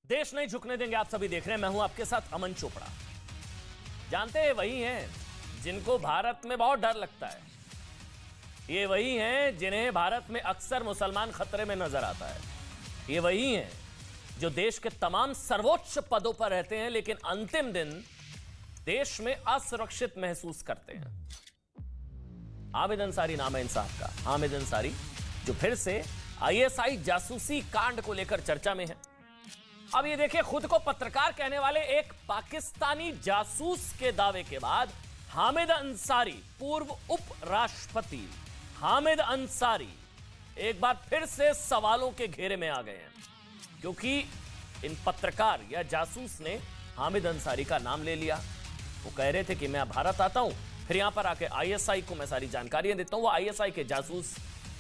देश नहीं झुकने देंगे। आप सभी देख रहे हैं, मैं हूं आपके साथ अमन चोपड़ा। जानते हैं वही हैं जिनको भारत में बहुत डर लगता है। ये वही हैं जिन्हें भारत में अक्सर मुसलमान खतरे में नजर आता है। ये वही हैं जो देश के तमाम सर्वोच्च पदों पर रहते हैं, लेकिन अंतिम दिन देश में असुरक्षित महसूस करते हैं। हामिद अंसारी नाम है इन साहब का, हामिद अंसारी, जो फिर से आईएसआई जासूसी कांड को लेकर चर्चा में है। अब ये देखिए, खुद को पत्रकार कहने वाले एक पाकिस्तानी जासूस के दावे के बाद हामिद अंसारी, पूर्व उपराष्ट्रपति हामिद अंसारी एक बार फिर से सवालों के घेरे में आ गए हैं, क्योंकि इन पत्रकार या जासूस ने हामिद अंसारी का नाम ले लिया। वो कह रहे थे कि मैं भारत आता हूं, फिर यहां पर आके आईएसआई को मैं सारी जानकारियां देता हूं। वो आईएसआई के जासूस,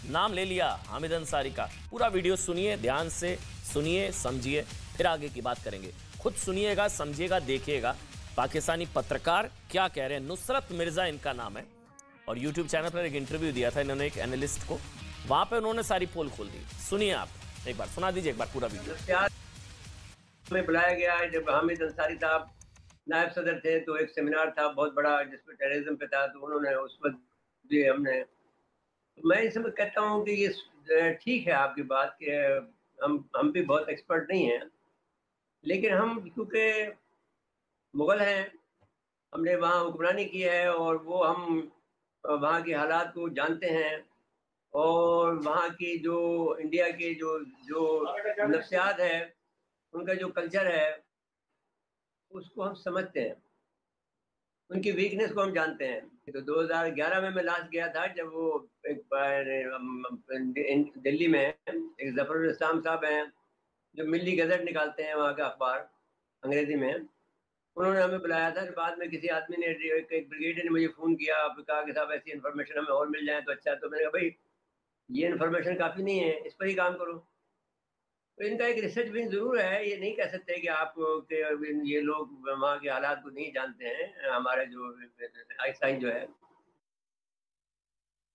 नाम ले लिया हामिद अंसारी का। पूरा वीडियो सुनिए, ध्यान से सुनिए, समझिए, फिर आगे की बात करेंगे। खुद सुनिएगा, समझिएगा, देखिएगा पाकिस्तानी पत्रकार क्या कह रहे हैं। नुसरत मिर्जा इनका नाम है, और यूट्यूब चैनल पर एक इंटरव्यू दिया था इन्होंने एक एनालिस्ट को, वहां पे उन्होंने सारी पोल खोल दी। सुनिए, आप एक बार सुना दीजिए, एक बार पूरा वीडियो। में बुलाया गया है जब हामिद अंसारी साहब नायब सदर थे, तो एक सेमिनार था बहुत बड़ा जिसमें टेररिज्म पे था, तो उन्होंने उस वक्त भी हमने, तो मैं इस समय कहता हूँ कि ये ठीक है आपकी बात कि हम भी बहुत एक्सपर्ट नहीं हैं, लेकिन हम क्योंकि मुगल हैं, हमने वहाँ हुक्मरानी की है और वो हम वहाँ के हालात को जानते हैं, और वहाँ की जो इंडिया के जो जो नफ्सियात है, उनका जो कल्चर है, उसको हम समझते हैं, उनकी वीकनेस को हम जानते हैं। तो 2011 में मैं लास्ट गया था, जब वो एक दिल्ली में एक जफरुल इस्लाम साहब हैं जो मिल्ली गजट निकालते हैं, वहाँ का अखबार अंग्रेजी में, उन्होंने हमें बुलाया था। बाद में किसी आदमी ने, एक ब्रिगेडियर ने मुझे फ़ोन किया, कहा कि साहब ऐसी इन्फॉर्मेशन हमें और मिल जाए तो अच्छा। तो मैंने कहा भाई ये इन्फॉर्मेशन काफ़ी नहीं है, इस पर ही काम करो। तो इनका एक रिसर्च भी जरूर है, ये नहीं कह सकते कि आप के ये लोग वहाँ के हालात को नहीं जानते हैं। हमारा जो आईएसआई जो है,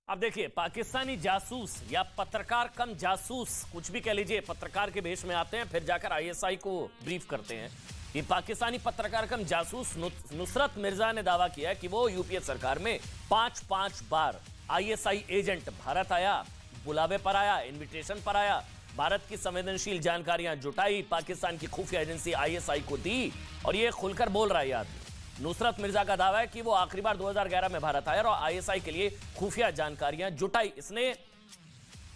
अब देखिए, पाकिस्तानी जासूस या पत्रकार कम जासूस, कुछ भी कह लीजिए, पत्रकार के भेष में आते हैं, फिर जाकर आईएसआई को ब्रीफ करते हैं। ये पाकिस्तानी पत्रकार कम जासूस नुसरत मिर्जा ने दावा किया कि वो यूपीए सरकार में 5 बार आईएसआई एजेंट भारत आया, बुलावे पर आया, इन्विटेशन पर आया, भारत की संवेदनशील जानकारियां जुटाई, पाकिस्तान की खुफिया एजेंसी आईएसआई को दी, और ये खुलकर बोल रहा है आदमी। नुसरत मिर्जा का दावा है कि वो आखिरी बार 2011 में भारत आया और आईएसआई के लिए खुफिया जानकारियां जुटाई। इसने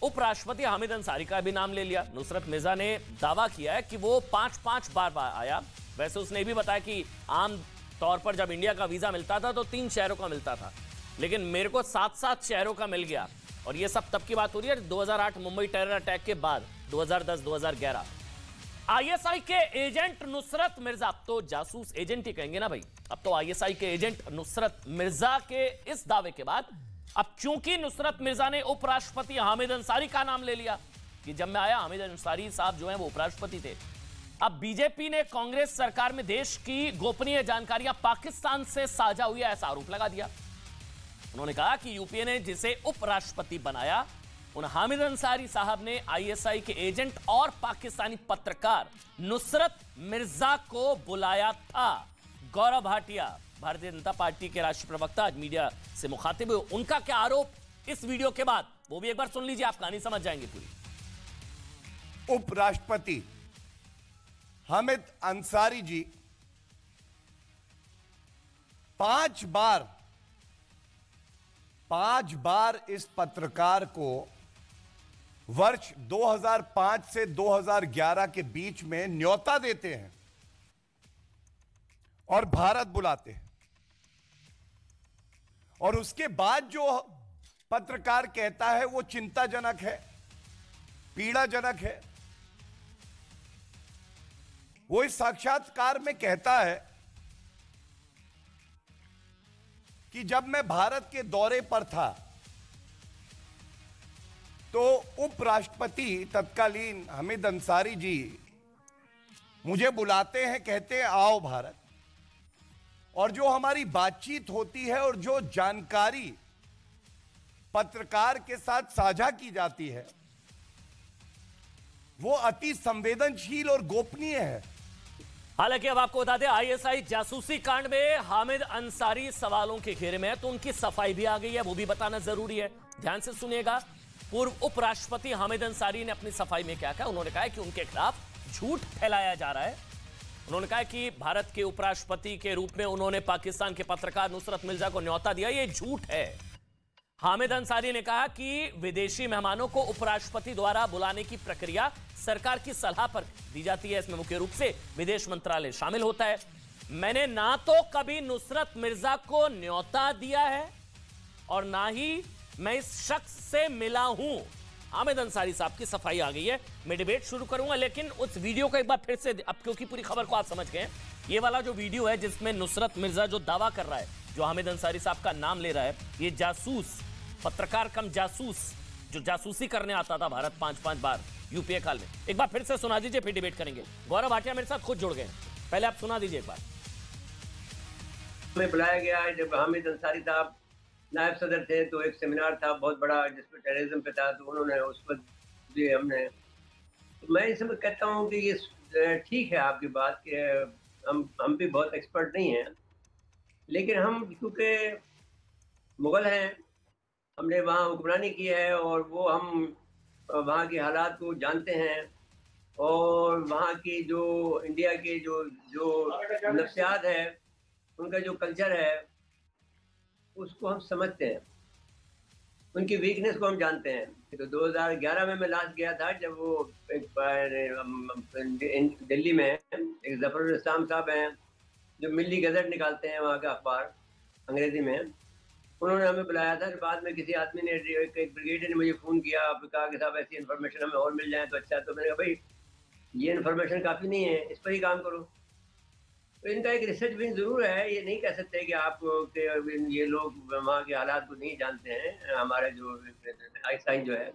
उपराष्ट्रपति हामिद अंसारी का भी नाम ले लिया। नुसरत मिर्जा ने दावा किया है कि वो 5 बार आया। वैसे उसने ये भी बताया कि आम तौर पर जब इंडिया का वीजा मिलता था तो 3 शहरों का मिलता था, लेकिन मेरे को 7 शहरों का मिल गया। और ये सब तब की बात हो रही है 2008 मुंबई टेरर अटैक के बाद, 2010-2011। आईएसआई के एजेंट नुसरत मिर्जा, अब तो जासूस एजेंट ही कहेंगे ना भाई, अब तो आईएसआई के एजेंट नुसरत मिर्जा के इस दावे के बाद, अब चूंकि नुसरत मिर्जा ने उपराष्ट्रपति हामिद अंसारी का नाम ले लिया कि जब मैं आया, हामिद अंसारी साहब जो है वो उपराष्ट्रपति थे। अब बीजेपी ने कांग्रेस सरकार में देश की गोपनीय जानकारियां पाकिस्तान से साझा हुई है, ऐसा आरोप लगा दिया। उन्होंने कहा कि यूपीए ने जिसे उपराष्ट्रपति बनाया, उन हामिद अंसारी साहब ने आईएसआई के एजेंट और पाकिस्तानी पत्रकार नुसरत मिर्जा को बुलाया था। गौरव भाटिया, भारतीय जनता पार्टी के राष्ट्रीय प्रवक्ता, आज मीडिया से मुखातिब हुए। उनका क्या आरोप इस वीडियो के बाद, वो भी एक बार सुन लीजिए, आप कहानी समझ जाएंगे पूरी। उपराष्ट्रपति हामिद अंसारी जी 5 बार इस पत्रकार को वर्ष 2005 से 2011 के बीच में न्योता देते हैं और भारत बुलाते हैं, और उसके बाद जो पत्रकार कहता है वो चिंताजनक है, पीड़ाजनक है। वो इस साक्षात्कार में कहता है कि जब मैं भारत के दौरे पर था तो उपराष्ट्रपति तत्कालीन हामिद अंसारी जी मुझे बुलाते हैं, कहते हैं आओ भारत, और जो हमारी बातचीत होती है और जो जानकारी पत्रकार के साथ साझा की जाती है वो अति संवेदनशील और गोपनीय है। हालांकि अब आपको बता दें, आईएसआई जासूसी कांड में हामिद अंसारी सवालों के घेरे में है, तो उनकी सफाई भी आ गई है, वो भी बताना जरूरी है। ध्यान से सुनिएगा। पूर्व उपराष्ट्रपति हामिद अंसारी ने अपनी सफाई में क्या कहा। उन्होंने कहा कि उनके खिलाफ झूठ फैलाया जा रहा है। उन्होंने कहा कि भारत के उपराष्ट्रपति के रूप में उन्होंने पाकिस्तान के पत्रकार नुसरत मिर्जा को न्योता दिया, ये झूठ है। हामिद अंसारी ने कहा कि विदेशी मेहमानों को उपराष्ट्रपति द्वारा बुलाने की प्रक्रिया सरकार की सलाह पर दी जाती है, इसमें मुख्य रूप से विदेश मंत्रालय शामिल होता है। मैंने ना तो कभी नुसरत मिर्जा को न्योता दिया है और ना ही मैं इस शख्स से मिला हूं। हामिद अंसारी साहब की सफाई आ गई है। मैं डिबेट शुरू करूंगा, लेकिन उस वीडियो को एक बार फिर से, अब क्योंकि पूरी खबर को आप समझ गए, ये वाला जो वीडियो है जिसमें नुसरत मिर्जा जो दावा कर रहा है, जो हामिद अंसारी साहब का नाम ले रहा है, ये जासूस, पत्रकार कम जासूस, जो जासूसी करने आता था भारत 5-5 बार यूपीए काल में, एक बार फिर से सुना दीजिए, फिर डिबेट करेंगे। गौरव भाटिया मेरे साथ खुद जुड़ गए, पहले आप सुना दीजिए एक बार। हमें बुलाया गया है जब हामिद अंसारी साहब नायब सदर थे, तो एक सेमिनार था बहुत बड़ा जिसमें टेररिज्म पे था, तो उन्होंने उस पर भी हमने, तो मैं इसमें कहता हूँ कि ये ठीक है आपकी बात कि हम भी बहुत एक्सपर्ट नहीं हैं, लेकिन हम क्योंकि मुगल हैं, हमने वहाँ हुक्मरानी की है और वो हम वहाँ के हालात को जानते हैं और वहाँ की जो इंडिया के जो नफ्सियात है, उनका जो कल्चर है, उसको हम समझते हैं, उनकी वीकनेस को हम जानते हैं। तो 2011 में मैं लास्ट गया था, जब वो एक दिल्ली में एक जफरुल इस्लाम साहब हैं जो मिल्ली गज़ट निकालते हैं, वहाँ का अखबार अंग्रेजी में, उन्होंने हमें बुलाया था। बाद में किसी आदमी ने, एक ब्रिगेडियर ने मुझे फ़ोन किया, कहा कि साहब ऐसी इन्फॉर्मेशन हमें और मिल जाए तो अच्छा। तो मैंने कहा भाई ये इन्फॉर्मेशन काफ़ी नहीं है, इस पर ही काम करो। तो इनका एक रिसर्च विंग जरूर है, ये नहीं कह सकते कि आप ये लोग वहाँ के हालात को नहीं जानते हैं। हमारे जो आईएसआई जो है,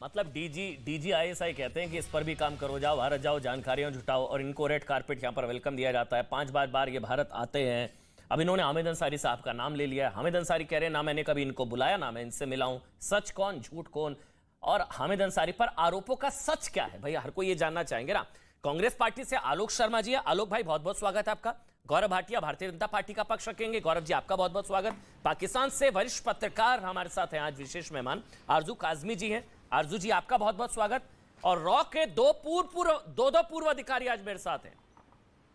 मतलब डीजी आईएसआई कहते हैं कि इस पर भी काम करो, जाओ भारत जाओ, जानकारियां जुटाओ, और इनको रेड कारपेट यहाँ पर वेलकम दिया जाता है। 5 बार ये भारत आते हैं। अब इन्होंने हामिद अंसारी साहब का नाम ले लिया है। हामिद अंसारी कह रहे हैं ना मैंने कभी इनको बुलाया, ना मैं इनसे मिला हूं। सच कौन, झूठ कौन? और हामिद अंसारी पर आरोपों का सच क्या है भैया, हर कोई ये जानना चाहेंगे ना। कांग्रेस पार्टी से आलोक शर्मा जी है। आलोक भाई बहुत बहुत स्वागत है आपका। गौरव भाटिया भारतीय जनता पार्टी का पक्ष रखेंगे। गौरव जी आपका बहुत बहुत स्वागत। पाकिस्तान से वरिष्ठ पत्रकार हमारे साथ हैं आज विशेष मेहमान, आरजू काजमी जी हैं। आरजू जी आपका बहुत बहुत स्वागत। और रॉ के दो पूर्व अधिकारी आज मेरे साथ हैं।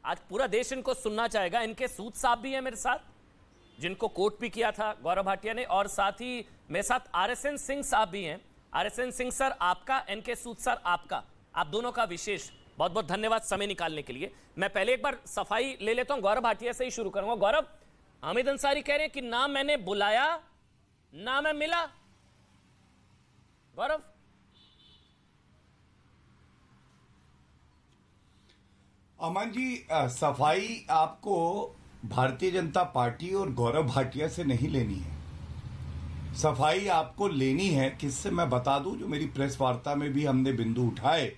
आज पूरा देश इनको सुनना चाहेगा। इनके सूद साहब भी हैं मेरे साथ, जिनको कोट भी किया था गौरव भाटिया ने, और साथ ही मेरे साथ आरएसएन सिंह साहब भी हैं। आरएसएन सिंह सर आपका, एनके सूद सर आपका, आप दोनों का विशेष बहुत बहुत धन्यवाद समय निकालने के लिए। मैं पहले एक बार सफाई ले लेता हूं, गौरव भाटिया से ही शुरू करूंगा। गौरव, हामिद अंसारी कह रहे हैं कि ना मैंने बुलाया ना मैं मिला। गौरव, अमन जी, सफाई आपको भारतीय जनता पार्टी और गौरव भाटिया से नहीं लेनी है। सफाई आपको लेनी है किससे मैं बता दूं, जो मेरी प्रेस वार्ता में भी हमने बिंदु उठाए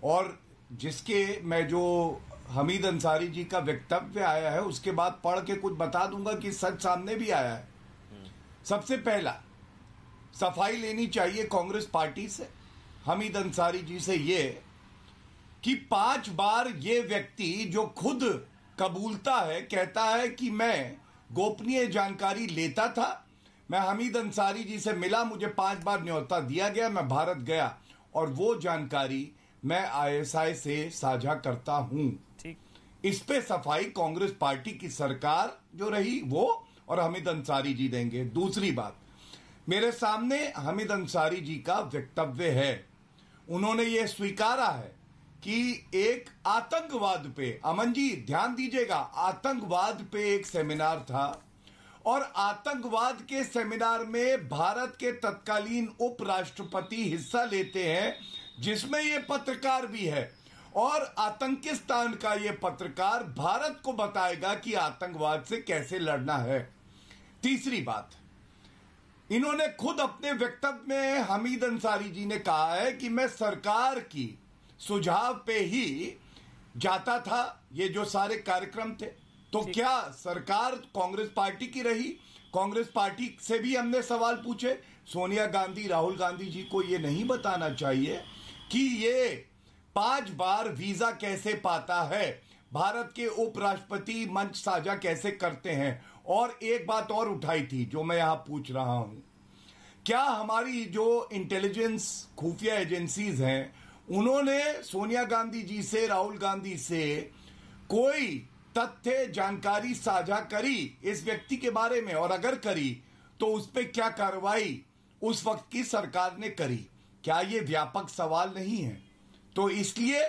और जिसके मैं जो हामिद अंसारी जी का वक्तव्य आया है उसके बाद पढ़ के कुछ बता दूंगा कि सच सामने भी आया है। सबसे पहला, सफाई लेनी चाहिए कांग्रेस पार्टी से, हामिद अंसारी जी से, ये कि 5 बार ये व्यक्ति जो खुद कबूलता है, कहता है कि मैं गोपनीय जानकारी लेता था, मैं हामिद अंसारी जी से मिला, मुझे 5 बार न्योता दिया गया, मैं भारत गया और वो जानकारी मैं आईएसआई से साझा करता हूं। ठीक, इस पे सफाई कांग्रेस पार्टी की सरकार जो रही वो और हामिद अंसारी जी देंगे। दूसरी बात, मेरे सामने हामिद अंसारी जी का वक्तव्य है, उन्होंने ये स्वीकारा है कि एक आतंकवाद पे, अमन जी ध्यान दीजिएगा, आतंकवाद पे एक सेमिनार था और आतंकवाद के सेमिनार में भारत के तत्कालीन उपराष्ट्रपति हिस्सा लेते हैं, जिसमें ये पत्रकार भी है, और आतंकिस्तान का ये पत्रकार भारत को बताएगा कि आतंकवाद से कैसे लड़ना है। तीसरी बात, इन्होंने खुद अपने वक्तव्य में हामिद अंसारी जी ने कहा है कि मैं सरकार की सुझाव पे ही जाता था, ये जो सारे कार्यक्रम थे। तो क्या सरकार कांग्रेस पार्टी की रही? कांग्रेस पार्टी से भी हमने सवाल पूछे। सोनिया गांधी, राहुल गांधी जी को ये नहीं बताना चाहिए कि ये 5 बार वीजा कैसे पाता है, भारत के उपराष्ट्रपति मंच साझा कैसे करते हैं। और एक बात और उठाई थी जो मैं यहां पूछ रहा हूं, क्या हमारी जो इंटेलिजेंस खुफिया एजेंसीज हैं उन्होंने सोनिया गांधी जी से, राहुल गांधी से कोई तथ्य जानकारी साझा करी इस व्यक्ति के बारे में, और अगर करी तो उस पर क्या कार्रवाई उस वक्त की सरकार ने करी? क्या ये व्यापक सवाल नहीं है? तो इसलिए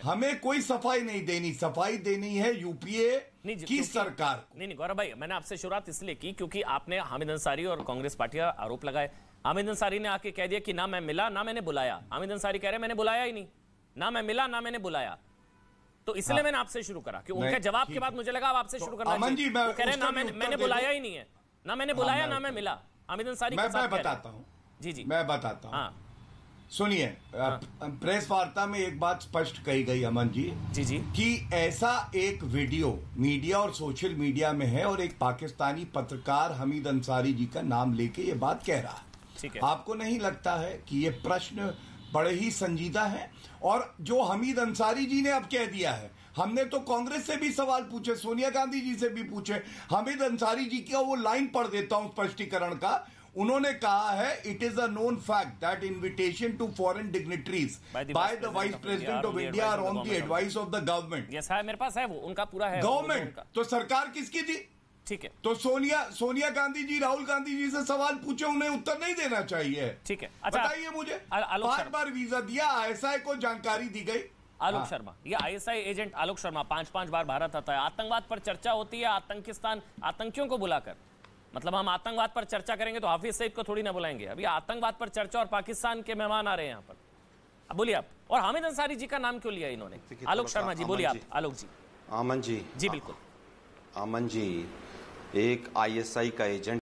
हमें कोई सफाई नहीं देनी, सफाई देनी है यूपीए की सरकार को। नहीं गौरव भाई, मैंने आपसे शुरुआत इसलिए की क्योंकि आपने हामिद अंसारी और कांग्रेस पार्टी का आरोप लगाए। हामिद अंसारी ने आके कह दिया कि ना मैं मिला ना मैंने बुलाया। हामिद अंसारी कह रहे मैंने बुलाया ही नहीं, ना मैं मिला ना मैंने बुलाया। तो इसलिए मैंने आपसे शुरू करा कि उनके जवाब के बाद मुझे लगा अब आपसे शुरू करना चाहिए। वो कह रहे ना मैंने बुलाया ही नहीं है, ना मैंने बुलाया ना मैं मिला। हामिद अंसारी मैं बताता हूं, जी मैं बताता हूं। सुनिए, प्रेस वार्ता में एक बात स्पष्ट कही गई अमन जी कि ऐसा एक वीडियो मीडिया और सोशल मीडिया में है और एक पाकिस्तानी पत्रकार हमीद अंसारी जी का नाम लेके ये बात कह रहा है। आपको नहीं लगता है कि ये प्रश्न बड़े ही संजीदा है? और जो हमीद अंसारी जी ने अब कह दिया है, हमने तो कांग्रेस से भी सवाल पूछे, सोनिया गांधी जी से भी पूछे। हमीद अंसारी जी का वो लाइन पढ़ देता हूं स्पष्टीकरण का। उन्होंने कहा है, it is a known fact that invitation to foreign dignitaries by the vice president of India are on the advice of the government. Yes है, मेरे पास है, वो उनका पूरा है। गवर्नमेंट तो सरकार किसकी थी? ठीक है, तो सोनिया गांधी जी राहुल गांधी जी से सवाल पूछे, उन्हें उत्तर नहीं देना चाहिए। ठीक है, अच्छा बताइए मुझे, 5 बार वीजा दिया, आईएसआई को जानकारी दी गई। आलोक शर्मा, ये आईएसआई एजेंट आलोक शर्मा 5 बार भारत आता है। आतंकवाद पर चर्चा होती है आतंकियों को बुलाकर। मतलब हम आतंकवाद पर चर्चा करेंगे तो हाफिज सईद को थोड़ी ना बुलाएंगे। अभी आतंकवाद पर चर्चा और पाकिस्तान के मेहमान आ रहे हैं यहाँ पर। अब बोलिए आप, और हामिद अंसारी जी का नाम क्यों लिया इन्होंने? आलोक शर्मा जी बोलिए आप। आलोक जी। आमन जी। जी बिल्कुल। आमन जी, एक आईएसआई का एजेंट